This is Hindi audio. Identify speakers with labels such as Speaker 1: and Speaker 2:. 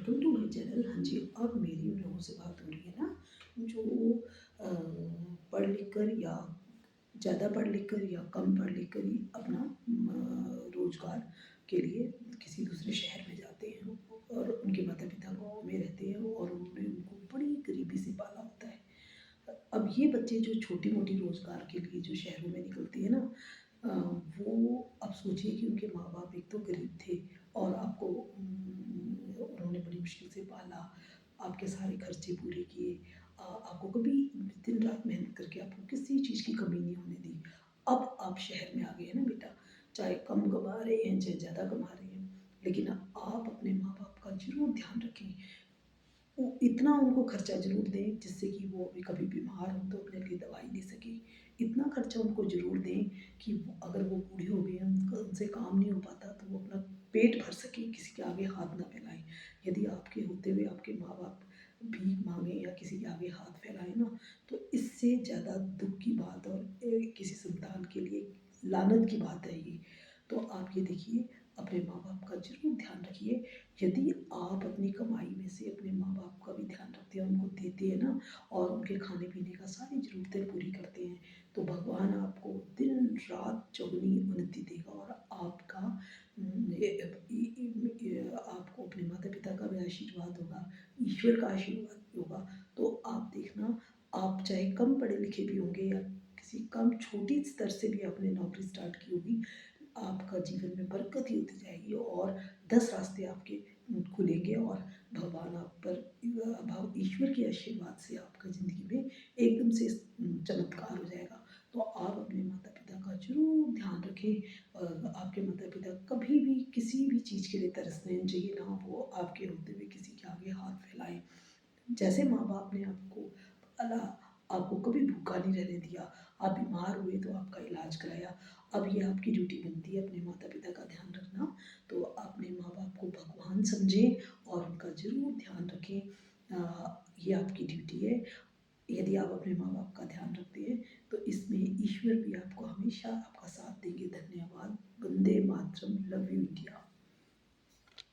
Speaker 1: Welcome to my channel. हाँ जी, अब मेरी उन लोगों से बात हो रही है ना, जो अ, पढ़ लिख कर या ज़्यादा पढ़ लिख कर या कम पढ़ लिख कर ही अपना रोज़गार के लिए किसी दूसरे शहर में जाते हैं और उनके माता-पिता गाँव में रहते हैं और उन्होंने उनको बड़ी गरीबी से पाला होता है। अब ये बच्चे जो छोटी-मोटी रोज़गार के लिए जो शहरों में निकलते हैं ना, अ, वो अब सोचिए कि उनके माँ-बाप एक तो गरीब थे और आपको उन्होंने बड़ी मुश्किल से पाला, आपके सारे खर्चे पूरे किए, आपको कभी दिन-रात मेहनत करके आपको किसी चीज़ की कमी नहीं होने दी। अब आप शहर में आ गए हैं ना बेटा, चाहे कम कमा रहे हैं, चाहे ज़्यादा कमा रहे हैं, लेकिन आप अपने माँ-बाप का ज़रूर ध्यान रखें। वो इतना उनको खर्चा ज़रूर दें जिससे कि वो अभी कभी बीमार हों तो अपने लिए दवाई ले सकें। इतना खर्चा उनको ज़रूर दें कि वो अगर वो बूढ़े हो गए हैं, उनसे काम नहीं हो पाता तो वो अपना पेट भर सकें, किसी के आगे हाथ ना फैलाएँ। यदि आपके होते हुए आपके माँ-बाप भीख माँगे या किसी के आगे हाथ फैलाएँ ना, तो इससे ज़्यादा दुःख की बात और किसी संतान के लिए लानत की बात है ये। तो आप ये देखिए, अपने माँ-बाप का ज़रूर ध्यान रखिए। यदि आप अपनी कमाई में से अपने माँ-बाप का भी ध्यान रखते हैं, उनको देते हैं ना और उनके खाने-पीने का सारी ज़रूरतें पूरी करते हैं, तो भगवान आपको दिन-रात चौगुनी उन्नति देगा और आपका आपको अपने माता-पिता का भी आशीर्वाद होगा, ईश्वर का आशीर्वाद भी होगा। तो आप देखना, आप चाहे कम पढ़े-लिखे भी होंगे या किसी कम छोटी स्तर से भी आपने नौकरी स्टार्ट की होगी, आपका जीवन में बरकत ही होती जाएगी और 10 रास्ते आपके खुलेंगे और भगवान आप पर ईश्वर के आशीर्वाद से आपका ज़िंदगी में एकदम से चमत्कार हो जाएगा। तो आप अपने माता-पिता का ज़रूर ध्यान रखें। आपके माता-पिता कभी भी किसी भी चीज़ के लिए तरसने नहीं चाहिए, ना वो आपके होते हुए किसी के आगे हाथ फैलाएँ। जैसे माँ-बाप ने आपको पाला, आपको कभी भूखा नहीं रहने दिया, आप बीमार हुए तो आपका इलाज कराया। अब ये आपकी ड्यूटी बनती है अपने माता-पिता का ध्यान रखना, तो अपने माँ-बाप को भगवान समझें और उनका ज़रूर ध्यान रखें। ये आपकी ड्यूटी है। यदि आप अपने माँ-बाप का ध्यान रखते हैं, तो इसमें ईश्वर भी आपको हमेशा आपका साथ देंगे। धन्यवाद। Vande Mataram. Love you India.